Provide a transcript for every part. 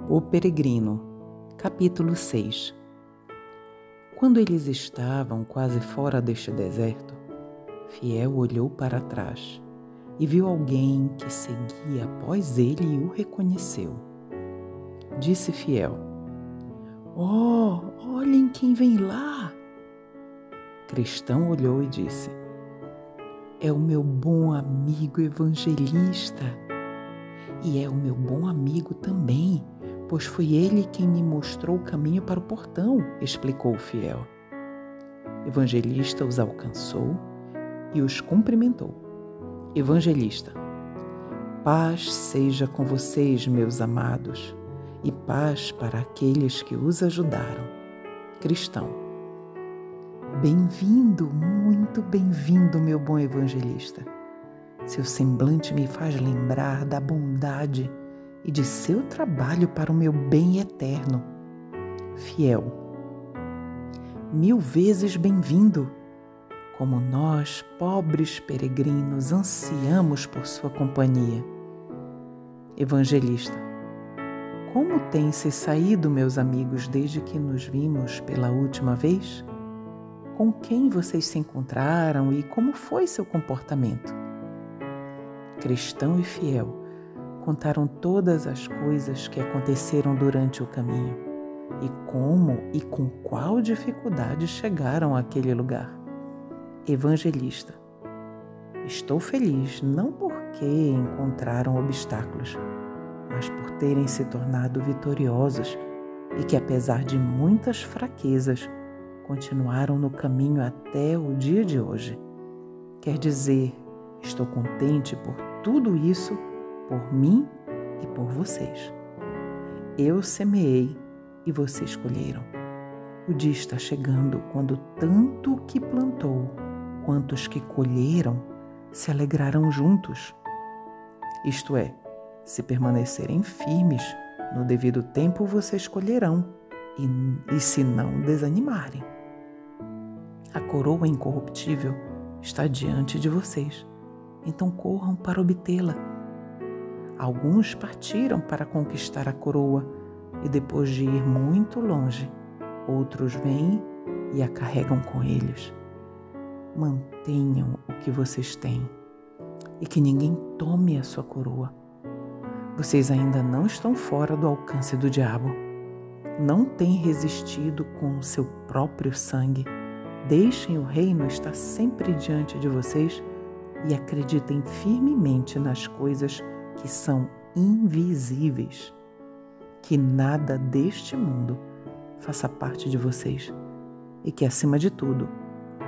O Peregrino, capítulo 6. Quando eles estavam quase fora deste deserto, Fiel olhou para trás e viu alguém que seguia após ele e o reconheceu. Disse Fiel: "Oh, olhem quem vem lá!" Cristão olhou e disse: "É o meu bom amigo Evangelista. E é o meu bom amigo também, pois foi ele quem me mostrou o caminho para o portão", explicou o Fiel. Evangelista os alcançou e os cumprimentou. Evangelista: "Paz seja com vocês, meus amados, e paz para aqueles que os ajudaram." Cristão: "Bem-vindo, muito bem-vindo, meu bom evangelista. Seu semblante me faz lembrar da bondade e de seu trabalho para o meu bem eterno." Fiel: "Mil vezes bem-vindo. Como nós, pobres peregrinos, ansiamos por sua companhia." Evangelista: "Como têm se saído, meus amigos, desde que nos vimos pela última vez? Com quem vocês se encontraram e como foi seu comportamento?" Cristão e Fiel contaram todas as coisas que aconteceram durante o caminho e como e com qual dificuldade chegaram àquele lugar. Evangelista: "Estou feliz não porque encontraram obstáculos, mas por terem se tornado vitoriosos e que, apesar de muitas fraquezas, continuaram no caminho até o dia de hoje. Quer dizer, estou contente por tudo isso, por mim e por vocês. Eu semeei e vocês colheram. O dia está chegando quando tanto o que plantou quanto os que colheram se alegrarão juntos. Isto é, se permanecerem firmes, no devido tempo vocês colherão, e se não desanimarem. A coroa incorruptível está diante de vocês, então corram para obtê-la. Alguns partiram para conquistar a coroa e depois de ir muito longe, outros vêm e a carregam com eles. Mantenham o que vocês têm e que ninguém tome a sua coroa. Vocês ainda não estão fora do alcance do diabo. Não têm resistido com o seu próprio sangue. Deixem o reino estar sempre diante de vocês e acreditem firmemente nas coisas que são invisíveis. Que nada deste mundo faça parte de vocês e que, acima de tudo,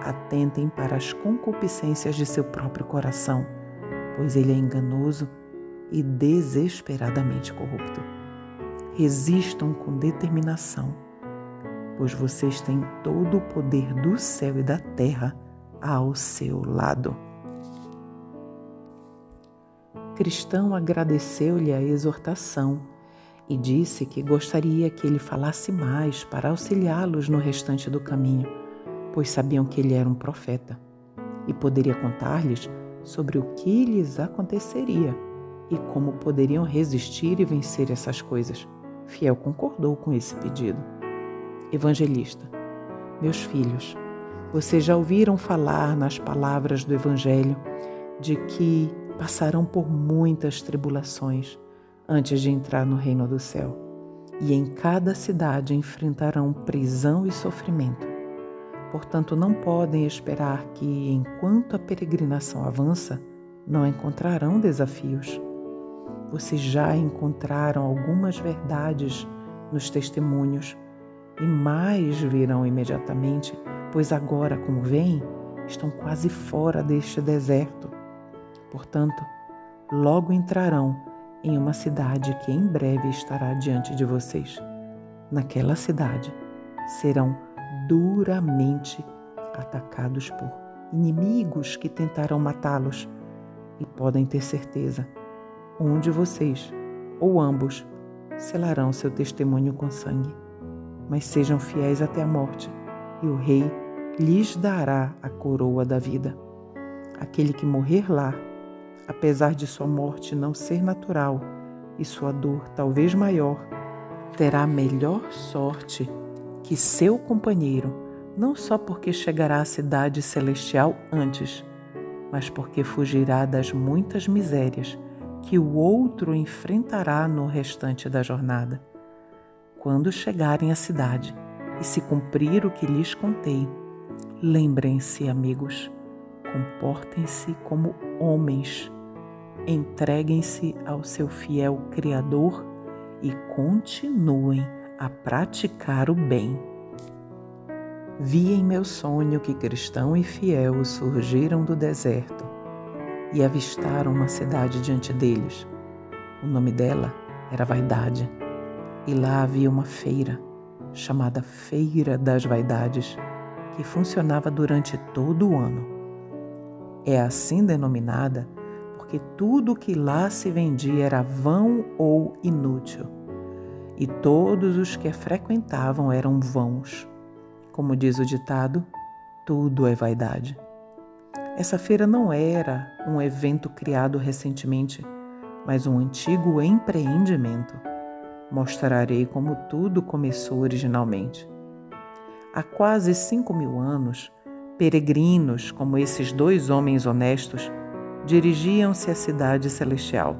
atentem para as concupiscências de seu próprio coração, pois ele é enganoso e desesperadamente corrupto. Resistam com determinação, pois vocês têm todo o poder do céu e da terra ao seu lado." Cristão agradeceu-lhe a exortação e disse que gostaria que ele falasse mais para auxiliá-los no restante do caminho, pois sabiam que ele era um profeta e poderia contar-lhes sobre o que lhes aconteceria e como poderiam resistir e vencer essas coisas. Fiel concordou com esse pedido. Evangelista: "Meus filhos, vocês já ouviram falar nas palavras do Evangelho de que passarão por muitas tribulações antes de entrar no reino do céu, e em cada cidade enfrentarão prisão e sofrimento. Portanto, não podem esperar que, enquanto a peregrinação avança, não encontrarão desafios. Vocês já encontraram algumas verdades nos testemunhos, e mais virão imediatamente, pois agora, como veem, estão quase fora deste deserto. Portanto, logo entrarão em uma cidade que em breve estará diante de vocês. Naquela cidade serão duramente atacados por inimigos que tentarão matá-los, e podem ter certeza, um de vocês, ou ambos, selarão seu testemunho com sangue. Mas sejam fiéis até a morte, e o rei lhes dará a coroa da vida. Aquele que morrer lá, apesar de sua morte não ser natural e sua dor talvez maior, terá melhor sorte que seu companheiro, não só porque chegará à cidade celestial antes, mas porque fugirá das muitas misérias que o outro enfrentará no restante da jornada. Quando chegarem à cidade e se cumprir o que lhes contei, lembrem-se, amigos, comportem-se como homens, entreguem-se ao seu fiel Criador e continuem a praticar o bem. Vi em meu sonho que cristão e fiel surgiram do deserto e avistaram uma cidade diante deles. O nome dela era Vaidade, e lá havia uma feira, chamada Feira das Vaidades, que funcionava durante todo o ano. É assim denominada porque tudo que lá se vendia era vão ou inútil, e todos os que a frequentavam eram vãos. Como diz o ditado, tudo é vaidade. Essa feira não era um evento criado recentemente, mas um antigo empreendimento. Mostrarei como tudo começou originalmente. Há quase 5.000 anos, peregrinos como esses 2 homens honestos dirigiam-se à cidade celestial.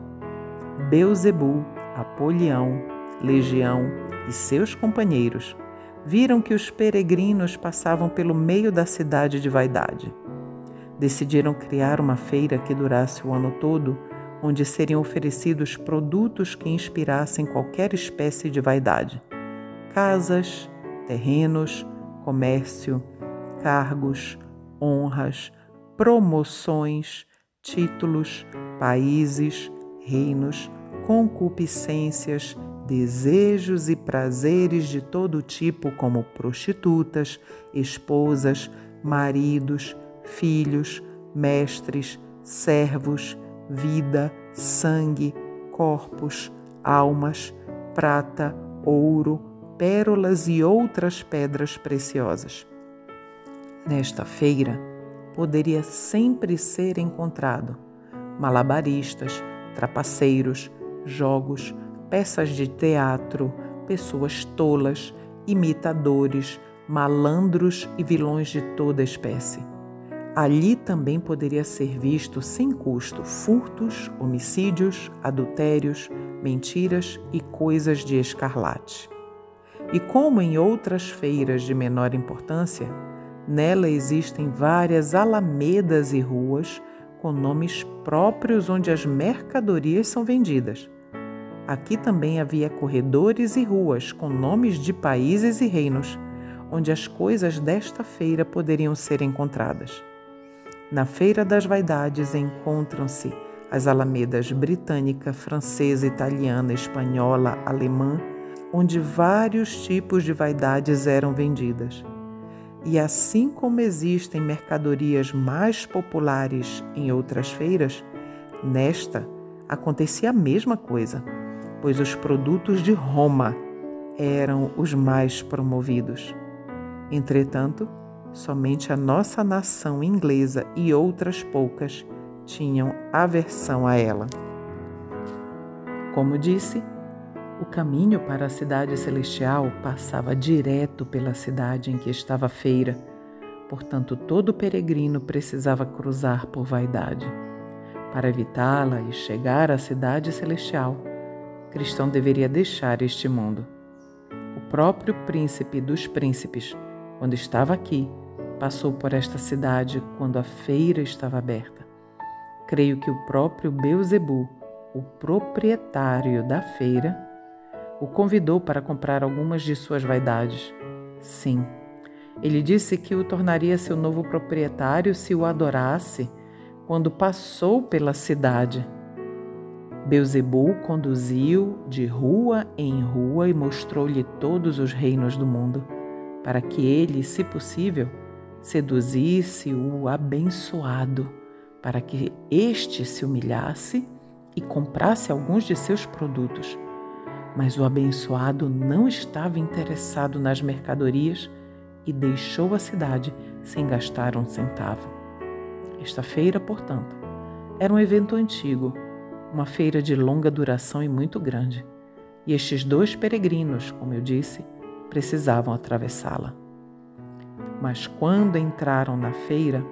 Beelzebul, Apolião, Legião e seus companheiros viram que os peregrinos passavam pelo meio da cidade de Vaidade. Decidiram criar uma feira que durasse o ano todo, onde seriam oferecidos produtos que inspirassem qualquer espécie de vaidade: casas, terrenos, comércio, cargos, honras, promoções, títulos, países, reinos, concupiscências, desejos e prazeres de todo tipo, como prostitutas, esposas, maridos, filhos, mestres, servos, vida, sangue, corpos, almas, prata, ouro, pérolas e outras pedras preciosas. Nesta feira, poderia sempre ser encontrado malabaristas, trapaceiros, jogos, peças de teatro, pessoas tolas, imitadores, malandros e vilões de toda espécie. Ali também poderia ser visto sem custo furtos, homicídios, adultérios, mentiras e coisas de escarlate. E como em outras feiras de menor importância, nela existem várias alamedas e ruas com nomes próprios onde as mercadorias são vendidas. Aqui também havia corredores e ruas com nomes de países e reinos, onde as coisas desta feira poderiam ser encontradas. Na Feira das Vaidades encontram-se as alamedas britânica, francesa, italiana, espanhola, alemã, onde vários tipos de vaidades eram vendidas. E assim como existem mercadorias mais populares em outras feiras, nesta acontecia a mesma coisa, pois os produtos de Roma eram os mais promovidos. Entretanto, somente a nossa nação inglesa e outras poucas tinham aversão a ela. Como disse, o caminho para a cidade celestial passava direto pela cidade em que estava a feira, portanto todo peregrino precisava cruzar por Vaidade. Para evitá-la e chegar à cidade celestial, o cristão deveria deixar este mundo. O próprio príncipe dos príncipes, quando estava aqui, passou por esta cidade quando a feira estava aberta. Creio que o próprio Beelzebul, o proprietário da feira, o convidou para comprar algumas de suas vaidades. Sim, ele disse que o tornaria seu novo proprietário se o adorasse quando passou pela cidade. Beelzebul conduziu de rua em rua e mostrou-lhe todos os reinos do mundo, para que ele, se possível, seduzisse o abençoado, para que este se humilhasse e comprasse alguns de seus produtos. Mas o abençoado não estava interessado nas mercadorias e deixou a cidade sem gastar um centavo. Esta feira, portanto, era um evento antigo, uma feira de longa duração e muito grande. e estes 2 peregrinos, como eu disse, precisavam atravessá-la. Mas quando entraram na feira,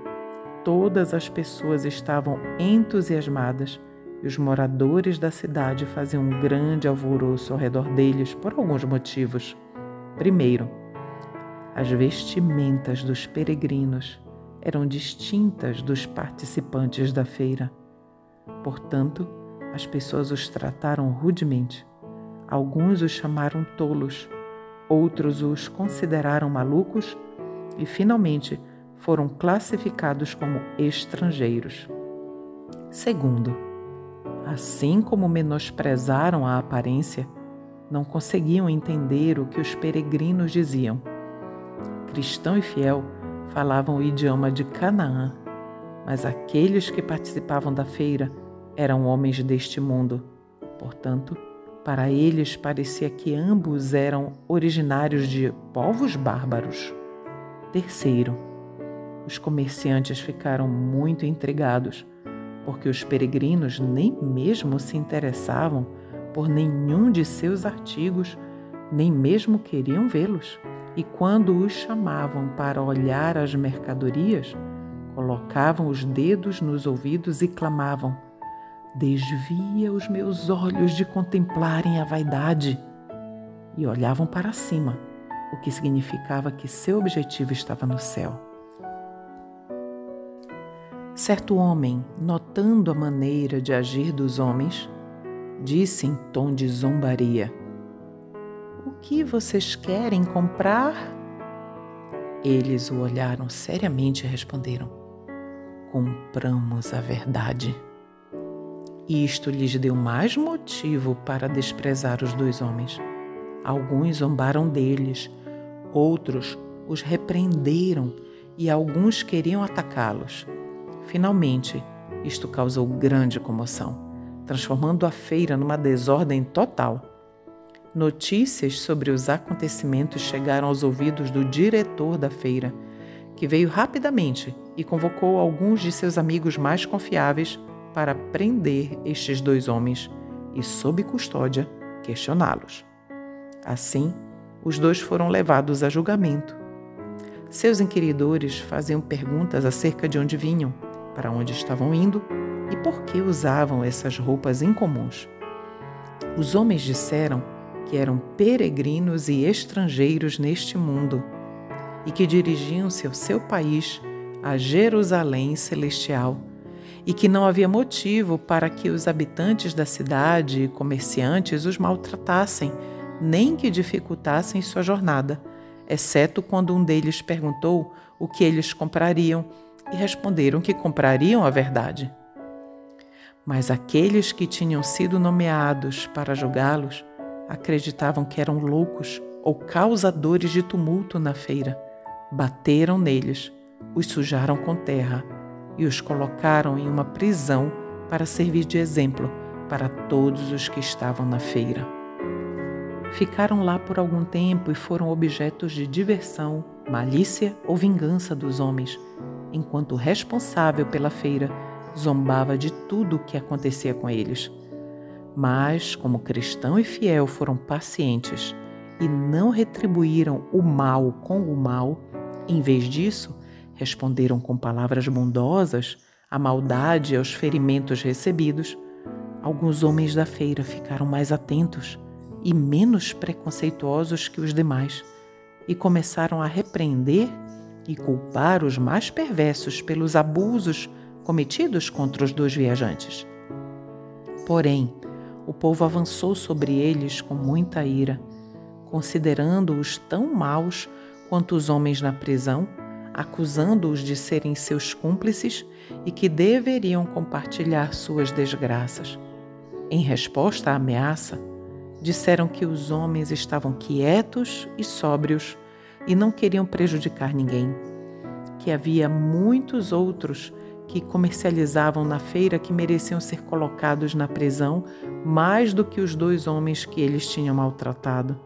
todas as pessoas estavam entusiasmadas e os moradores da cidade faziam um grande alvoroço ao redor deles por alguns motivos. Primeiro, as vestimentas dos peregrinos eram distintas dos participantes da feira. Portanto, as pessoas os trataram rudemente. Alguns os chamaram tolos, outros os consideraram malucos e, finalmente, foram classificados como estrangeiros. Segundo, assim como menosprezaram a aparência, não conseguiam entender o que os peregrinos diziam. Cristão e fiel falavam o idioma de Canaã, mas aqueles que participavam da feira eram homens deste mundo. Portanto, para eles parecia que ambos eram originários de povos bárbaros. Terceiro, os comerciantes ficaram muito intrigados, porque os peregrinos nem mesmo se interessavam por nenhum de seus artigos, nem mesmo queriam vê-los. E quando os chamavam para olhar as mercadorias, colocavam os dedos nos ouvidos e clamavam: "Desvia os meus olhos de contemplarem a vaidade." E olhavam para cima, o que significava que seu objetivo estava no céu. Certo homem, notando a maneira de agir dos homens, disse em tom de zombaria: "O que vocês querem comprar?" Eles o olharam seriamente e responderam: "Compramos a verdade." Isto lhes deu mais motivo para desprezar os 2 homens. Alguns zombaram deles, outros os repreenderam e alguns queriam atacá-los. Finalmente, isto causou grande comoção, transformando a feira numa desordem total. Notícias sobre os acontecimentos chegaram aos ouvidos do diretor da feira, que veio rapidamente e convocou alguns de seus amigos mais confiáveis para prender estes 2 homens e, sob custódia, questioná-los. Assim, os 2 foram levados a julgamento. Seus inquiridores faziam perguntas acerca de onde vinham, para onde estavam indo e por que usavam essas roupas incomuns. Os homens disseram que eram peregrinos e estrangeiros neste mundo e que dirigiam-se ao seu país, a Jerusalém Celestial, e que não havia motivo para que os habitantes da cidade e comerciantes os maltratassem, nem que dificultassem sua jornada, exceto quando um deles perguntou o que eles comprariam e responderam que comprariam a verdade. Mas aqueles que tinham sido nomeados para julgá-los acreditavam que eram loucos ou causadores de tumulto na feira. Bateram neles, os sujaram com terra e os colocaram em uma prisão para servir de exemplo para todos os que estavam na feira. Ficaram lá por algum tempo e foram objetos de diversão, malícia ou vingança dos homens, enquanto o responsável pela feira zombava de tudo o que acontecia com eles. Mas, como cristão e fiel foram pacientes e não retribuíram o mal com o mal, em vez disso, responderam com palavras bondosas à maldade e aos ferimentos recebidos, alguns homens da feira ficaram mais atentos e menos preconceituosos que os demais e começaram a repreender e culpar os mais perversos pelos abusos cometidos contra os 2 viajantes. Porém, o povo avançou sobre eles com muita ira, considerando-os tão maus quanto os homens na prisão, acusando-os de serem seus cúmplices e que deveriam compartilhar suas desgraças. Em resposta à ameaça, disseram que os homens estavam quietos e sóbrios e não queriam prejudicar ninguém, que havia muitos outros que comercializavam na feira que mereciam ser colocados na prisão mais do que os 2 homens que eles tinham maltratado.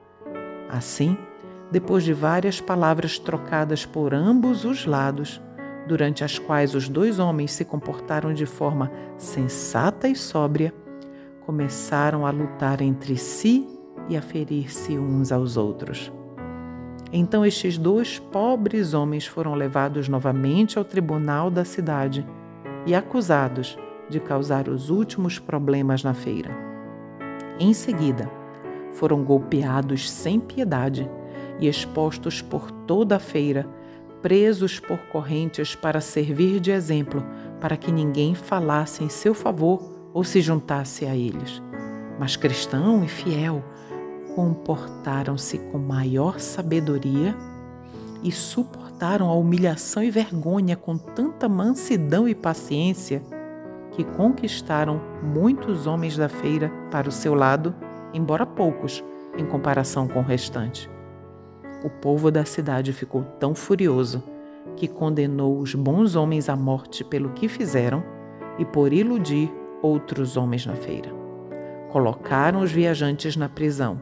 Assim, depois de várias palavras trocadas por ambos os lados, durante as quais os 2 homens se comportaram de forma sensata e sóbria, começaram a lutar entre si e a ferir-se uns aos outros. Então estes 2 pobres homens foram levados novamente ao tribunal da cidade e acusados de causar os últimos problemas na feira. Em seguida, foram golpeados sem piedade e expostos por toda a feira, presos por correntes para servir de exemplo, para que ninguém falasse em seu favor ou se juntasse a eles. Mas Cristão e Fiel comportaram-se com maior sabedoria e suportaram a humilhação e vergonha com tanta mansidão e paciência que conquistaram muitos homens da feira para o seu lado, embora poucos em comparação com o restante. O povo da cidade ficou tão furioso que condenou os bons homens à morte pelo que fizeram e por iludir outros homens na feira. Colocaram os viajantes na prisão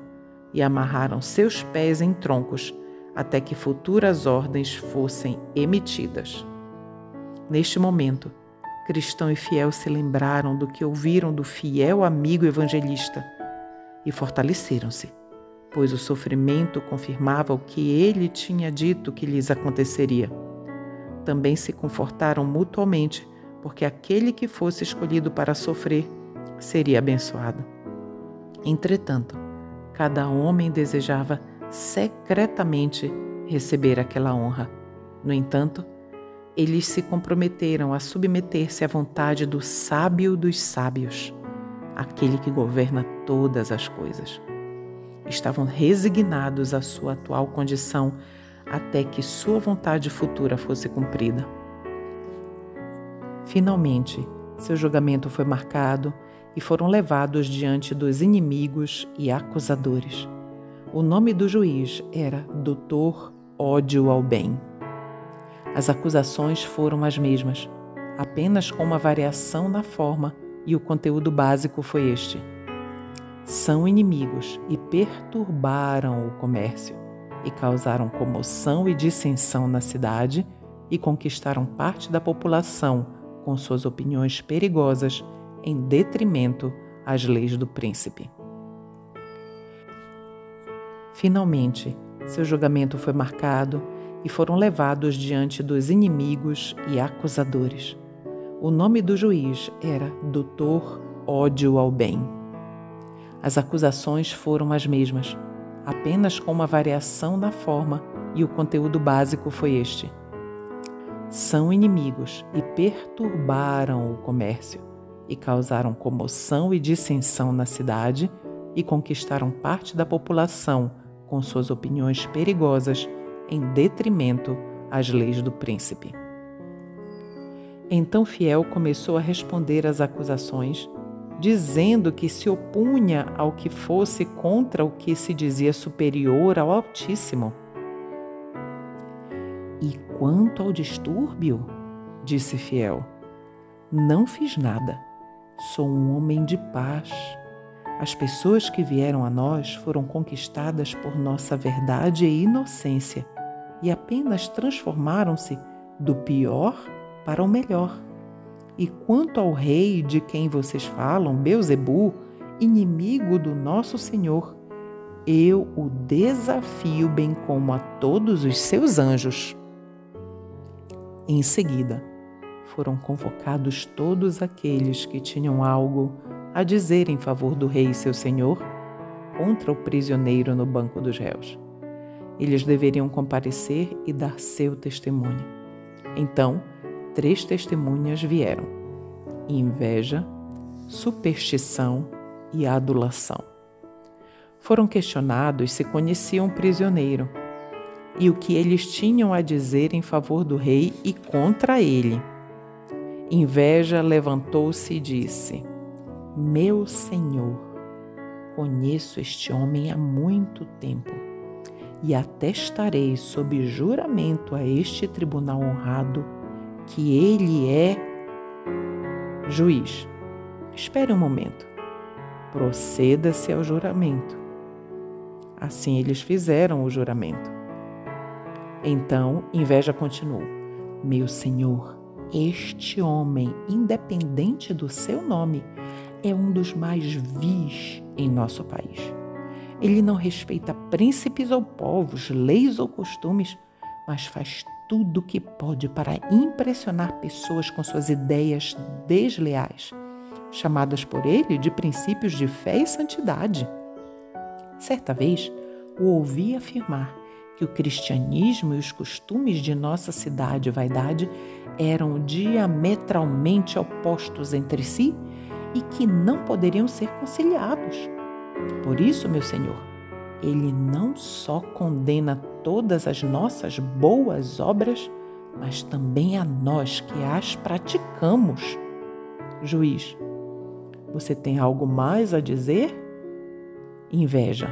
e amarraram seus pés em troncos até que futuras ordens fossem emitidas. Neste momento, Cristão e Fiel se lembraram do que ouviram do fiel amigo evangelista e fortaleceram-se, pois o sofrimento confirmava o que ele tinha dito que lhes aconteceria. Também se confortaram mutuamente, porque aquele que fosse escolhido para sofrer seria abençoado. Entretanto, cada homem desejava secretamente receber aquela honra. No entanto, eles se comprometeram a submeter-se à vontade do sábio dos sábios, aquele que governa todas as coisas. Estavam resignados à sua atual condição até que sua vontade futura fosse cumprida. Finalmente, seu julgamento foi marcado e foram levados diante dos inimigos e acusadores. O nome do juiz era Dr. Ódio ao Bem. As acusações foram as mesmas, apenas com uma variação na forma, e o conteúdo básico foi este: são inimigos e perturbaram o comércio, e causaram comoção e dissensão na cidade, e conquistaram parte da população com suas opiniões perigosas, em detrimento às leis do príncipe. Finalmente, seu julgamento foi marcado e foram levados diante dos inimigos e acusadores. O nome do juiz era Dr. Ódio ao Bem. As acusações foram as mesmas, apenas com uma variação na forma, e o conteúdo básico foi este: são inimigos e perturbaram o comércio, e causaram comoção e dissensão na cidade, e conquistaram parte da população com suas opiniões perigosas, em detrimento às leis do príncipe. Então Fiel começou a responder às acusações, dizendo que se opunha ao que fosse contra o que se dizia superior ao Altíssimo. E quanto ao distúrbio, disse Fiel, não fiz nada. Sou um homem de paz. As pessoas que vieram a nós foram conquistadas por nossa verdade e inocência e apenas transformaram-se do pior para o melhor. E quanto ao rei de quem vocês falam, Beelzebu, inimigo do nosso Senhor, eu o desafio bem como a todos os seus anjos. Em seguida, foram convocados todos aqueles que tinham algo a dizer em favor do rei seu senhor contra o prisioneiro no banco dos réus. Eles deveriam comparecer e dar seu testemunho. Então, 3 testemunhas vieram: inveja, superstição e adulação. Foram questionados se conheciam o prisioneiro e o que eles tinham a dizer em favor do rei e contra ele. Inveja levantou-se e disse: meu senhor, conheço este homem há muito tempo e atestarei sob juramento a este tribunal honrado que ele é juiz. Espere um momento. Proceda-se ao juramento. Assim eles fizeram o juramento. Então, Inveja continuou: meu senhor, este homem, independente do seu nome, é um dos mais vis em nosso país. Ele não respeita príncipes ou povos, leis ou costumes, mas faz tudo o que pode para impressionar pessoas com suas ideias desleais, chamadas por ele de princípios de fé e santidade. Certa vez, o ouvi afirmar que o cristianismo e os costumes de nossa cidade vaidade eram diametralmente opostos entre si e que não poderiam ser conciliados. Por isso, meu Senhor, Ele não só condena todas as nossas boas obras, mas também a nós que as praticamos. Juiz, você tem algo mais a dizer? Inveja.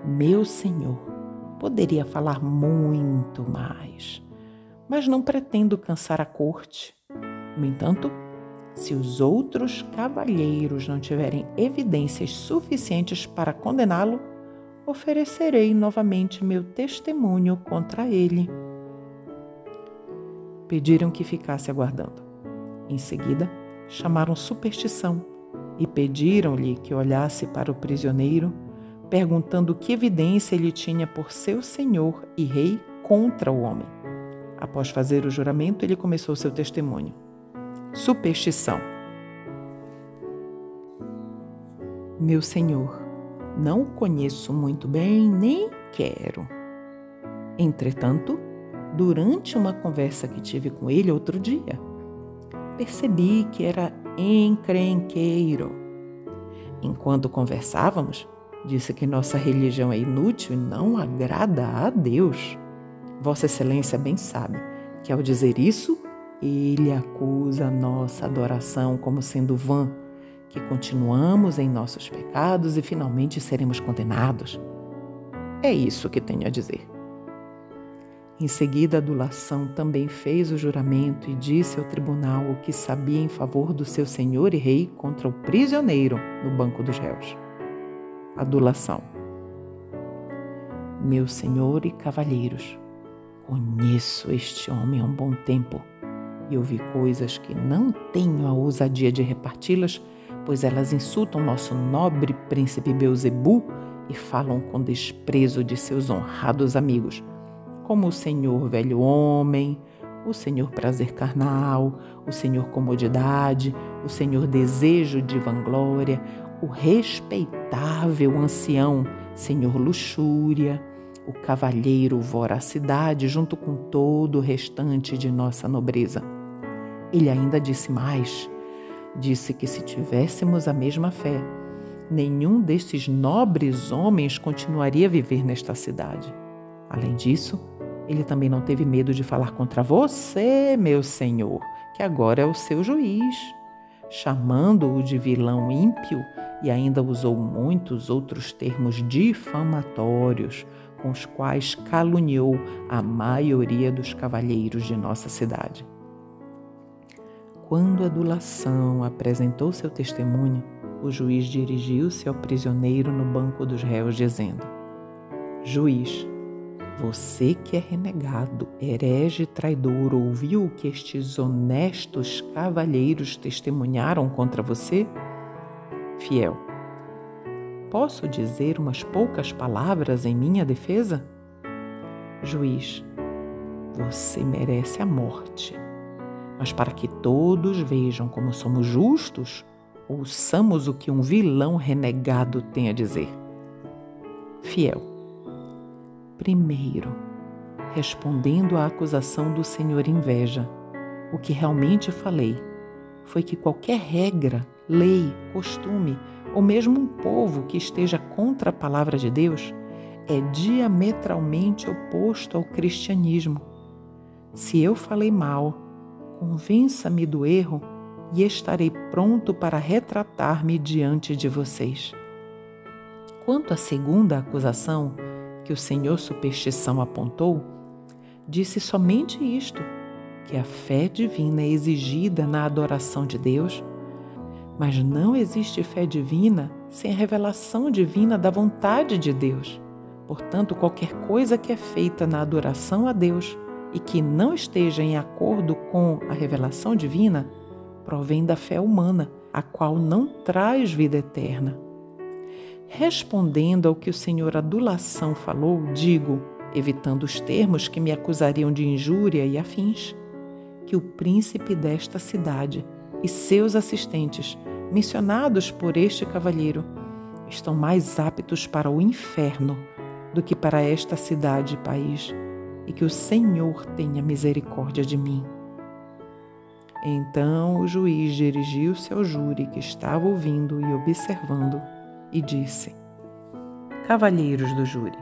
Meu Senhor, poderia falar muito mais, mas não pretendo cansar a corte. No entanto, se os outros cavalheiros não tiverem evidências suficientes para condená-lo, oferecerei novamente meu testemunho contra ele. Pediram que ficasse aguardando. Em seguida, chamaram Superstição e pediram-lhe que olhasse para o prisioneiro, perguntando que evidência ele tinha por seu senhor e rei contra o homem. Após fazer o juramento, ele começou seu testemunho. Superstição. Meu senhor, não o conheço muito bem, nem quero. Entretanto, durante uma conversa que tive com ele outro dia, percebi que era encrenqueiro. Enquanto conversávamos, disse que nossa religião é inútil e não agrada a Deus. Vossa Excelência bem sabe que, ao dizer isso, ele acusa a nossa adoração como sendo vã, que continuamos em nossos pecados e finalmente seremos condenados. É isso que tenho a dizer. Em seguida, a adulação também fez o juramento e disse ao tribunal o que sabia em favor do seu senhor e rei contra o prisioneiro no banco dos réus. Adulação. Meu senhor e cavalheiros, conheço este homem há um bom tempo e ouvi coisas que não tenho a ousadia de reparti-las, pois elas insultam nosso nobre príncipe Beelzebu e falam com desprezo de seus honrados amigos, como o senhor velho homem, o senhor prazer carnal, o senhor comodidade, o senhor desejo de vanglória, o respeitável ancião, senhor luxúria, o cavalheiro voracidade, junto com todo o restante de nossa nobreza. Ele ainda disse mais. Disse que se tivéssemos a mesma fé, nenhum desses nobres homens continuaria a viver nesta cidade. Além disso, ele também não teve medo de falar contra você, meu senhor, que agora é o seu juiz, chamando-o de vilão ímpio, e ainda usou muitos outros termos difamatórios com os quais caluniou a maioria dos cavalheiros de nossa cidade. Quando a adulação apresentou seu testemunho, o juiz dirigiu-se ao prisioneiro no banco dos réus, dizendo: Juiz, você que é renegado, herege e traidor, ouviu o que estes honestos cavalheiros testemunharam contra você? Fiel, posso dizer umas poucas palavras em minha defesa? Juiz, você merece a morte. Mas para que todos vejam como somos justos, ouçamos o que um vilão renegado tem a dizer. Fiel. Primeiro, respondendo à acusação do senhor Inveja, o que realmente falei foi que qualquer regra, lei, costume, ou mesmo um povo que esteja contra a palavra de Deus é diametralmente oposto ao cristianismo. Se eu falei mal, convença-me do erro e estarei pronto para retratar-me diante de vocês. Quanto à segunda acusação que o senhor Superstição apontou, disse somente isto, que a fé divina é exigida na adoração de Deus, mas não existe fé divina sem a revelação divina da vontade de Deus. Portanto, qualquer coisa que é feita na adoração a Deus e que não esteja em acordo com a revelação divina, provém da fé humana, a qual não traz vida eterna. Respondendo ao que o senhor Adulação falou, digo, evitando os termos que me acusariam de injúria e afins, que o príncipe desta cidade e seus assistentes, mencionados por este cavalheiro, estão mais aptos para o inferno do que para esta cidade e país, e que o Senhor tenha misericórdia de mim. Então o juiz dirigiu-se ao júri que estava ouvindo e observando e disse: Cavalheiros do júri,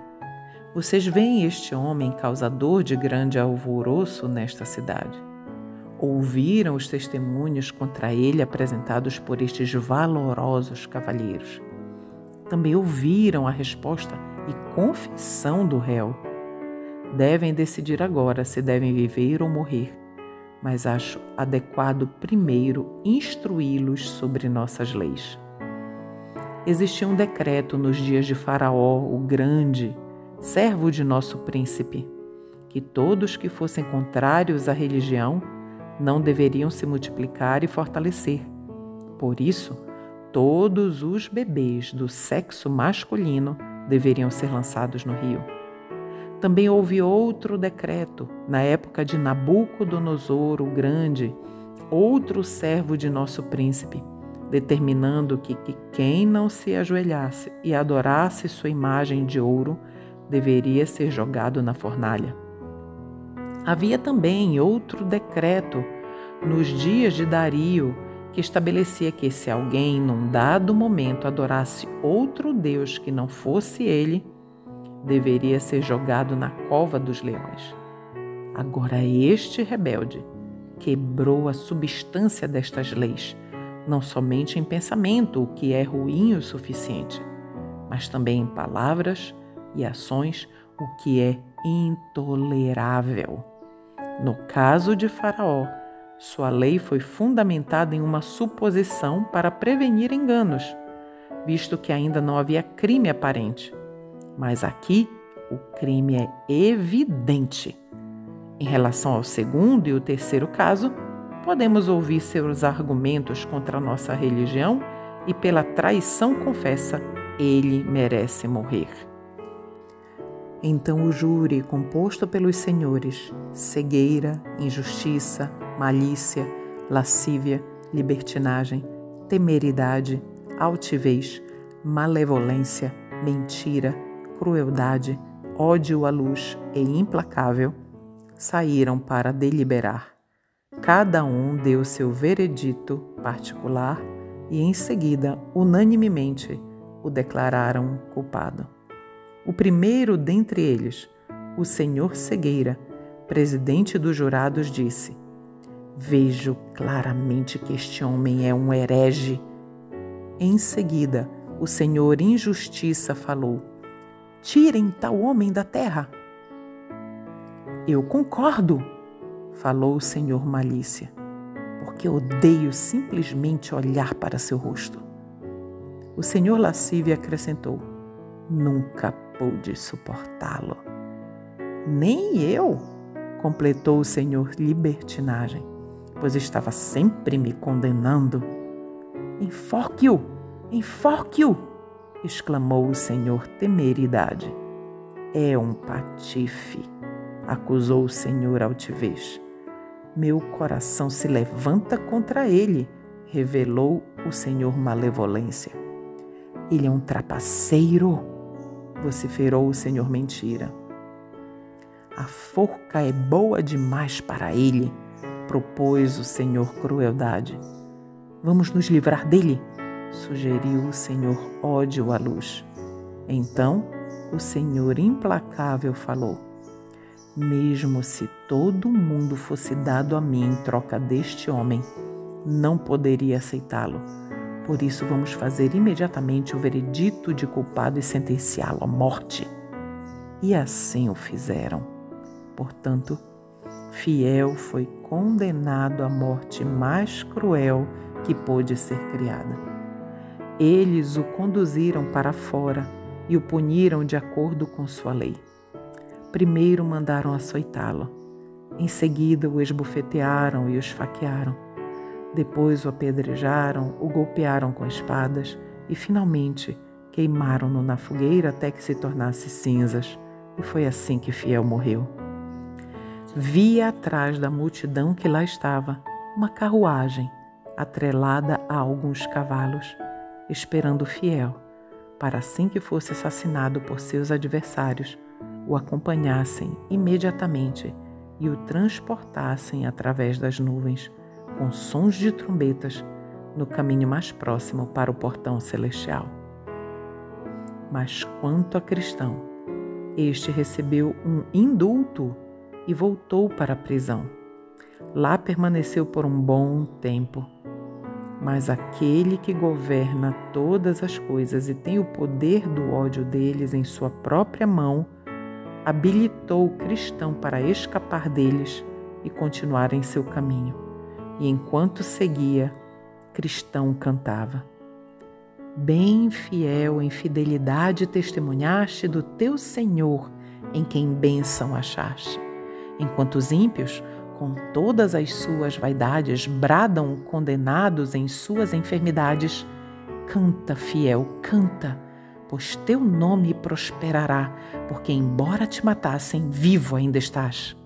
vocês veem este homem causador de grande alvoroço nesta cidade? Ouviram os testemunhos contra ele apresentados por estes valorosos cavalheiros. Também ouviram a resposta e confissão do réu. Devem decidir agora se devem viver ou morrer, mas acho adequado primeiro instruí-los sobre nossas leis. Existia um decreto nos dias de Faraó, o Grande, servo de nosso príncipe, que todos que fossem contrários à religião não deveriam se multiplicar e fortalecer. Por isso, todos os bebês do sexo masculino deveriam ser lançados no rio. Também houve outro decreto, na época de Nabucodonosor o Grande, outro servo de nosso príncipe, determinando que quem não se ajoelhasse e adorasse sua imagem de ouro deveria ser jogado na fornalha. Havia também outro decreto nos dias de Dario que estabelecia que se alguém num dado momento adorasse outro Deus que não fosse ele, deveria ser jogado na cova dos leões. Agora este rebelde quebrou a substância destas leis, não somente em pensamento, o que é ruim o suficiente, mas também em palavras e ações, o que é intolerável. No caso de Faraó, sua lei foi fundamentada em uma suposição para prevenir enganos, visto que ainda não havia crime aparente. Mas aqui, o crime é evidente. Em relação ao segundo e o terceiro caso, podemos ouvir seus argumentos contra a nossa religião e pela traição confessa, ele merece morrer. Então o júri, composto pelos senhores cegueira, injustiça, malícia, lascívia, libertinagem, temeridade, altivez, malevolência, mentira, crueldade, ódio à luz e implacável, saíram para deliberar. Cada um deu seu veredito particular e, em seguida, unanimemente, o declararam culpado. O primeiro dentre eles, o senhor Cegueira, presidente dos jurados, disse: Vejo claramente que este homem é um herege. Em seguida, o senhor Injustiça falou: Tirem tal homem da terra. Eu concordo, falou o senhor Malícia, porque odeio simplesmente olhar para seu rosto. O senhor Lascívia acrescentou: Nunca pude suportá-lo. Nem eu, completou o senhor Libertinagem, pois estava sempre me condenando. Enforque-o! Enforque-o! Exclamou o senhor Temeridade. É um patife, acusou o senhor Altivez. Meu coração se levanta contra ele, revelou o senhor Malevolência. Ele é um trapaceiro, vociferou o senhor Mentira. A forca é boa demais para ele, propôs o senhor Crueldade. Vamos nos livrar dele, sugeriu o senhor Ódio à Luz. Então, o senhor Implacável falou: Mesmo se todo mundo fosse dado a mim em troca deste homem, não poderia aceitá-lo. Por isso vamos fazer imediatamente o veredito de culpado e sentenciá-lo à morte. E assim o fizeram. Portanto, Fiel foi condenado à morte mais cruel que pôde ser criada. Eles o conduziram para fora e o puniram de acordo com sua lei. Primeiro mandaram açoitá-lo. Em seguida o esbofetearam e o esfaquearam. Depois o apedrejaram, o golpearam com espadas e, finalmente, queimaram-no na fogueira até que se tornasse cinzas, e foi assim que Fiel morreu. Via atrás da multidão que lá estava uma carruagem atrelada a alguns cavalos, esperando Fiel, para assim que fosse assassinado por seus adversários, o acompanhassem imediatamente e o transportassem através das nuvens, com sons de trombetas, no caminho mais próximo para o portão celestial. Mas quanto a Cristão, este recebeu um indulto e voltou para a prisão. Lá permaneceu por um bom tempo. Mas aquele que governa todas as coisas e tem o poder do ódio deles em sua própria mão, habilitou o Cristão para escapar deles e continuar em seu caminho. E enquanto seguia, Cristão cantava: Bem fiel em fidelidade testemunhaste do teu Senhor, em quem bênção achaste. Enquanto os ímpios, com todas as suas vaidades, bradam condenados em suas enfermidades, canta, fiel, canta, pois teu nome prosperará, porque embora te matassem, vivo ainda estás.